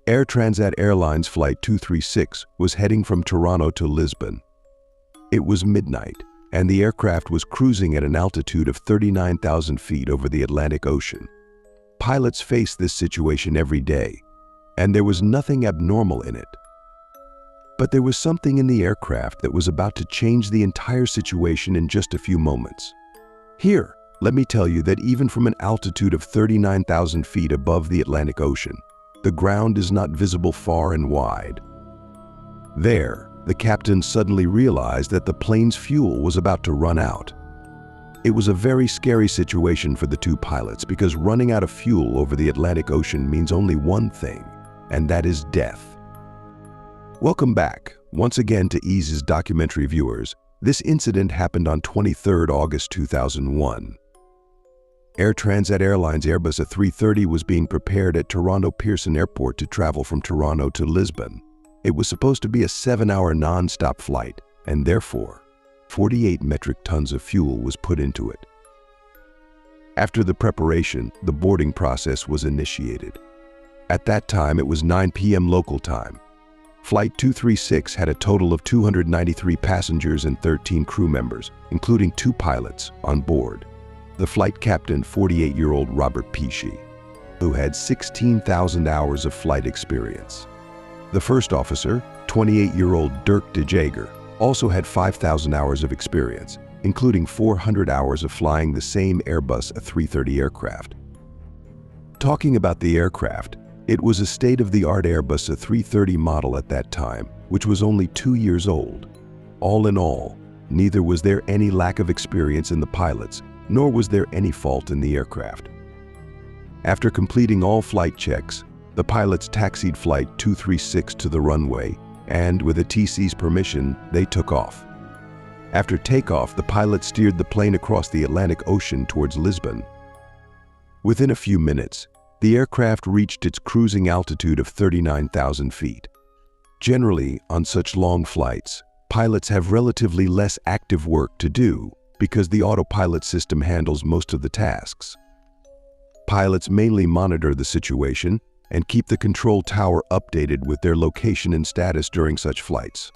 Air Transat Airlines Flight 236 was heading from Toronto to Lisbon. It was midnight, and the aircraft was cruising at an altitude of 39,000 feet over the Atlantic Ocean. Pilots face this situation every day, and there was nothing abnormal in it. But there was something in the aircraft that was about to change the entire situation in just a few moments. Here, let me tell you that even from an altitude of 39,000 feet above the Atlantic Ocean, the ground is not visible far and wide. There, the captain suddenly realized that the plane's fuel was about to run out. It was a very scary situation for the two pilots because running out of fuel over the Atlantic Ocean means only one thing, and that is death. Welcome back, once again to Ease's documentary viewers. This incident happened on 23rd August 2001. Air Transat Airlines Airbus A330 was being prepared at Toronto Pearson Airport to travel from Toronto to Lisbon. It was supposed to be a 7-hour non-stop flight, and therefore, 48 metric tons of fuel was put into it. After the preparation, the boarding process was initiated. At that time, it was 9 p.m. local time. Flight 236 had a total of 293 passengers and 13 crew members, including 2 pilots, on board. The flight captain, 48-year-old Robert Pesci, who had 16,000 hours of flight experience. The first officer, 28-year-old Dirk de Jager, also had 5,000 hours of experience, including 400 hours of flying the same Airbus A330 aircraft. Talking about the aircraft, it was a state-of-the-art Airbus A330 model at that time, which was only 2 years old. All in all, neither was there any lack of experience in the pilots, nor was there any fault in the aircraft. After completing all flight checks, the pilots taxied Flight 236 to the runway, and with a TC's permission, they took off. After takeoff, the pilot steered the plane across the Atlantic Ocean towards Lisbon. Within a few minutes, the aircraft reached its cruising altitude of 39,000 feet. Generally, on such long flights, pilots have relatively less active work to do because the autopilot system handles most of the tasks. Pilots mainly monitor the situation and keep the control tower updated with their location and status during such flights.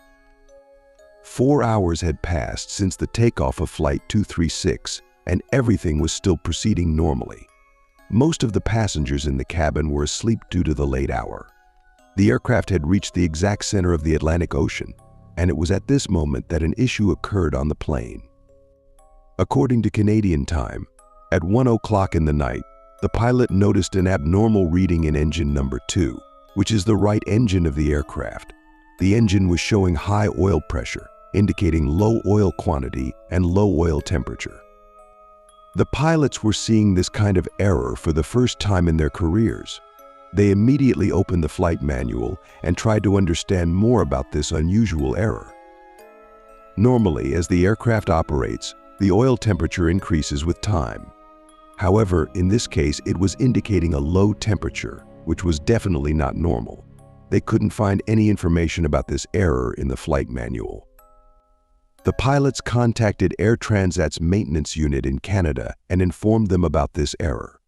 4 hours had passed since the takeoff of Flight 236, and everything was still proceeding normally. Most of the passengers in the cabin were asleep due to the late hour. The aircraft had reached the exact center of the Atlantic Ocean, and it was at this moment that an issue occurred on the plane. According to Canadian time, at 1 o'clock in the night, the pilot noticed an abnormal reading in engine number 2, which is the right engine of the aircraft. The engine was showing high oil pressure, indicating low oil quantity and low oil temperature. The pilots were seeing this kind of error for the first time in their careers. They immediately opened the flight manual and tried to understand more about this unusual error. Normally, as the aircraft operates, the oil temperature increases with time. However, in this case, it was indicating a low temperature, which was definitely not normal. They couldn't find any information about this error in the flight manual. The pilots contacted Air Transat's maintenance unit in Canada and informed them about this error.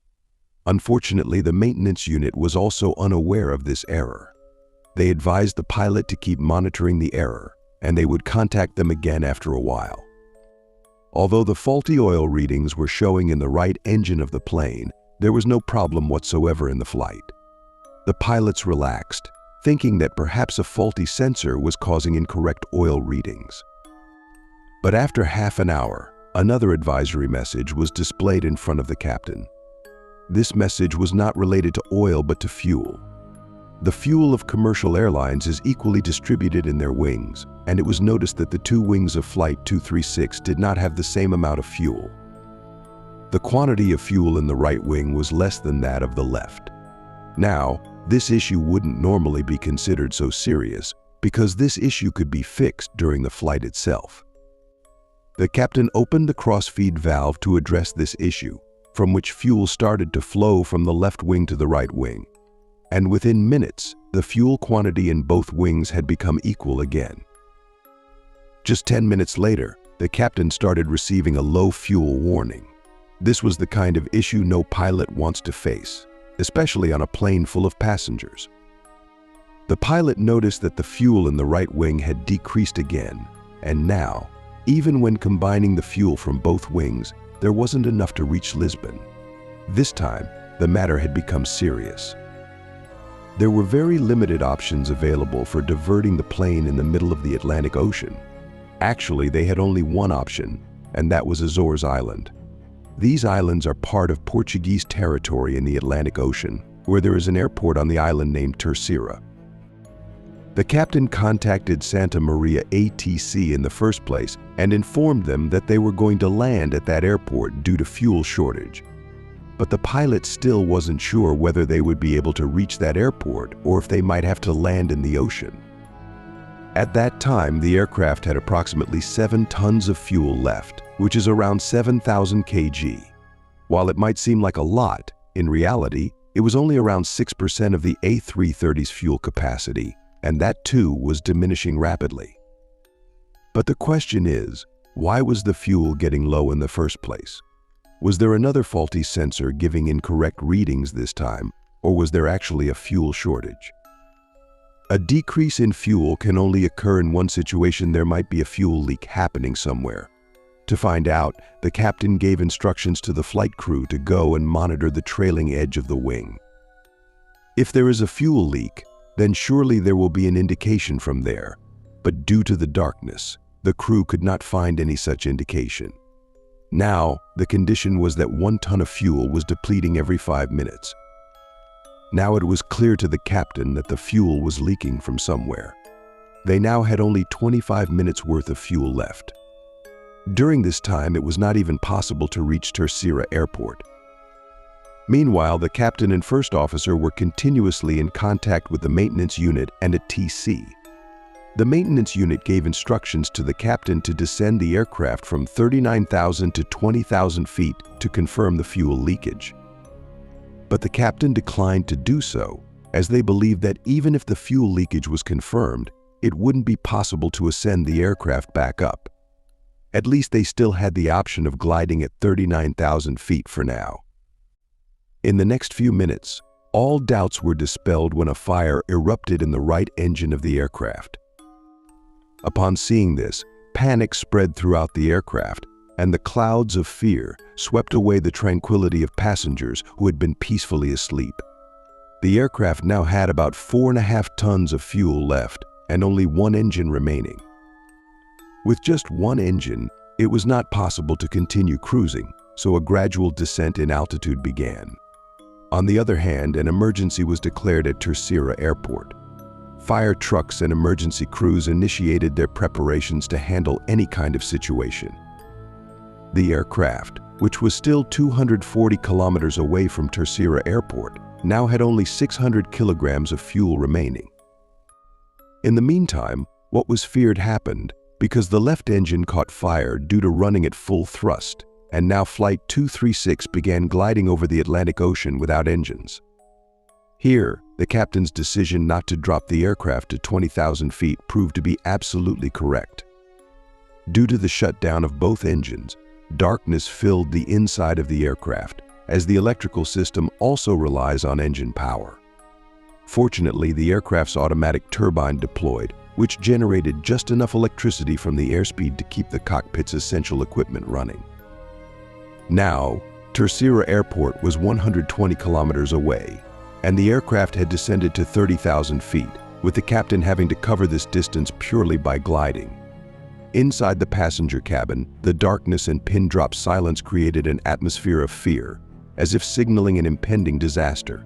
Unfortunately, the maintenance unit was also unaware of this error. They advised the pilot to keep monitoring the error, and they would contact them again after a while. Although the faulty oil readings were showing in the right engine of the plane, there was no problem whatsoever in the flight. The pilots relaxed, thinking that perhaps a faulty sensor was causing incorrect oil readings. But after half an hour, another advisory message was displayed in front of the captain. This message was not related to oil but to fuel. The fuel of commercial airlines is equally distributed in their wings, and it was noticed that the 2 wings of Flight 236 did not have the same amount of fuel. The quantity of fuel in the right wing was less than that of the left. Now, this issue wouldn't normally be considered so serious because this issue could be fixed during the flight itself. The captain opened the cross-feed valve to address this issue, from which fuel started to flow from the left wing to the right wing. And within minutes, the fuel quantity in both wings had become equal again. Just 10 minutes later, the captain started receiving a low fuel warning. This was the kind of issue no pilot wants to face, especially on a plane full of passengers. The pilot noticed that the fuel in the right wing had decreased again, and now, even when combining the fuel from both wings, there wasn't enough to reach Lisbon. This time, the matter had become serious. There were very limited options available for diverting the plane in the middle of the Atlantic Ocean. Actually, they had only one option, and that was Azores Island. These islands are part of Portuguese territory in the Atlantic Ocean, where there is an airport on the island named Terceira. The captain contacted Santa Maria ATC in the first place and informed them that they were going to land at that airport due to fuel shortage. But the pilot still wasn't sure whether they would be able to reach that airport or if they might have to land in the ocean. At that time, the aircraft had approximately 7 tons of fuel left, which is around 7,000 kg. While it might seem like a lot, in reality, it was only around 6% of the A330's fuel capacity, and that too was diminishing rapidly. But the question is, why was the fuel getting low in the first place? Was there another faulty sensor giving incorrect readings this time, or was there actually a fuel shortage? A decrease in fuel can only occur in one situation. There might be a fuel leak happening somewhere. To find out, the captain gave instructions to the flight crew to go and monitor the trailing edge of the wing. If there is a fuel leak, then surely there will be an indication from there, but due to the darkness, the crew could not find any such indication. Now, the condition was that 1 ton of fuel was depleting every 5 minutes. Now it was clear to the captain that the fuel was leaking from somewhere. They now had only 25 minutes worth of fuel left. During this time, it was not even possible to reach Terceira Airport. Meanwhile, the captain and first officer were continuously in contact with the maintenance unit and a TC. The maintenance unit gave instructions to the captain to descend the aircraft from 39,000 to 20,000 feet to confirm the fuel leakage. But the captain declined to do so, as they believed that even if the fuel leakage was confirmed, it wouldn't be possible to ascend the aircraft back up. At least they still had the option of gliding at 39,000 feet for now. In the next few minutes, all doubts were dispelled when a fire erupted in the right engine of the aircraft. Upon seeing this, panic spread throughout the aircraft, and the clouds of fear swept away the tranquility of passengers who had been peacefully asleep. The aircraft now had about 4.5 tons of fuel left and only one engine remaining. With just one engine, it was not possible to continue cruising, so a gradual descent in altitude began. On the other hand, an emergency was declared at Terceira Airport. Fire trucks and emergency crews initiated their preparations to handle any kind of situation. The aircraft, which was still 240 kilometers away from Terceira Airport, now had only 600 kilograms of fuel remaining. In the meantime, what was feared happened because the left engine caught fire due to running at full thrust, and now Flight 236 began gliding over the Atlantic Ocean without engines. Here, the captain's decision not to drop the aircraft to 20,000 feet proved to be absolutely correct. Due to the shutdown of both engines, darkness filled the inside of the aircraft, as the electrical system also relies on engine power. Fortunately, the aircraft's automatic turbine deployed, which generated just enough electricity from the airspeed to keep the cockpit's essential equipment running. Now, Terceira Airport was 120 kilometers away, and the aircraft had descended to 30,000 feet, with the captain having to cover this distance purely by gliding. Inside the passenger cabin, the darkness and pin-drop silence created an atmosphere of fear, as if signaling an impending disaster.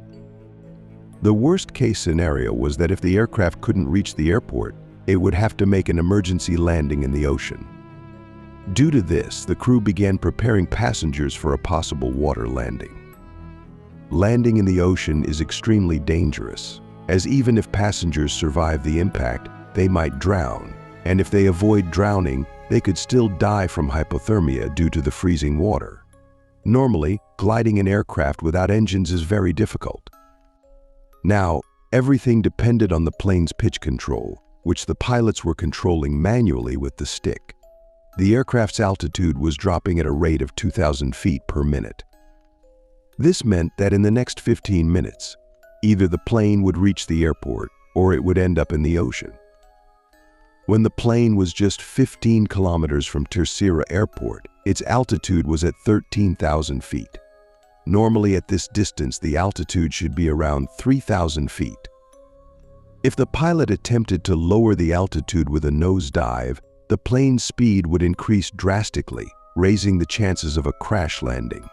The worst-case scenario was that if the aircraft couldn't reach the airport, it would have to make an emergency landing in the ocean. Due to this, the crew began preparing passengers for a possible water landing. Landing in the ocean is extremely dangerous, as even if passengers survive the impact, they might drown, and if they avoid drowning, they could still die from hypothermia due to the freezing water. Normally, gliding an aircraft without engines is very difficult. Now, everything depended on the plane's pitch control, which the pilots were controlling manually with the stick. The aircraft's altitude was dropping at a rate of 2,000 feet per minute. This meant that in the next 15 minutes, either the plane would reach the airport or it would end up in the ocean. When the plane was just 15 kilometers from Terceira Airport, its altitude was at 13,000 feet. Normally at this distance, the altitude should be around 3,000 feet. If the pilot attempted to lower the altitude with a nosedive, the plane's speed would increase drastically, raising the chances of a crash landing.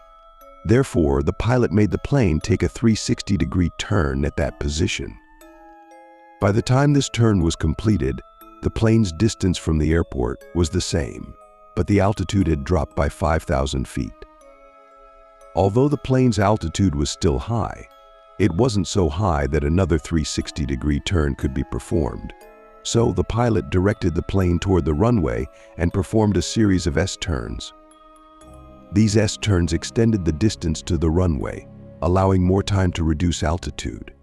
Therefore, the pilot made the plane take a 360-degree turn at that position. By the time this turn was completed, the plane's distance from the airport was the same, but the altitude had dropped by 5,000 feet. Although the plane's altitude was still high, it wasn't so high that another 360-degree turn could be performed. So the pilot directed the plane toward the runway and performed a series of S-turns. These S-turns extended the distance to the runway, allowing more time to reduce altitude.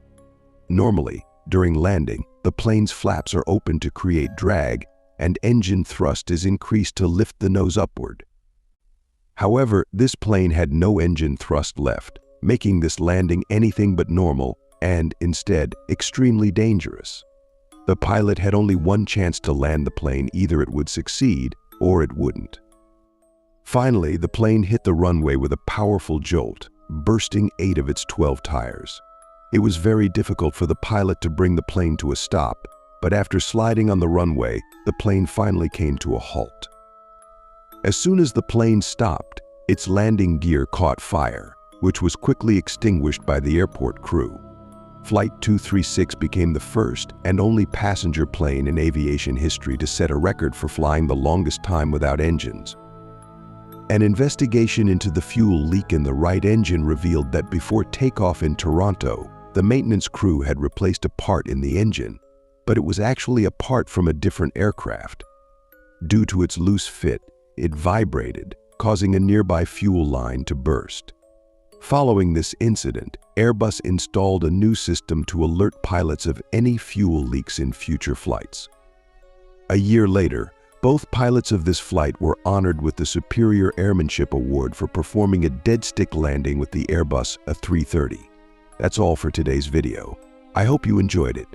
Normally, during landing, the plane's flaps are open to create drag, and engine thrust is increased to lift the nose upward. However, this plane had no engine thrust left, making this landing anything but normal and, instead, extremely dangerous. The pilot had only one chance to land the plane. Either it would succeed or it wouldn't. Finally, the plane hit the runway with a powerful jolt, bursting 8 of its 12 tires. It was very difficult for the pilot to bring the plane to a stop, but after sliding on the runway, the plane finally came to a halt. As soon as the plane stopped, its landing gear caught fire, which was quickly extinguished by the airport crew. Flight 236 became the first and only passenger plane in aviation history to set a record for flying the longest time without engines. An investigation into the fuel leak in the right engine revealed that before takeoff in Toronto, the maintenance crew had replaced a part in the engine, but it was actually a part from a different aircraft. Due to its loose fit, it vibrated, causing a nearby fuel line to burst. Following this incident, Airbus installed a new system to alert pilots of any fuel leaks in future flights. A year later, both pilots of this flight were honored with the Superior Airmanship Award for performing a dead-stick landing with the Airbus A330. That's all for today's video. I hope you enjoyed it.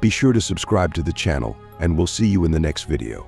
Be sure to subscribe to the channel, and we'll see you in the next video.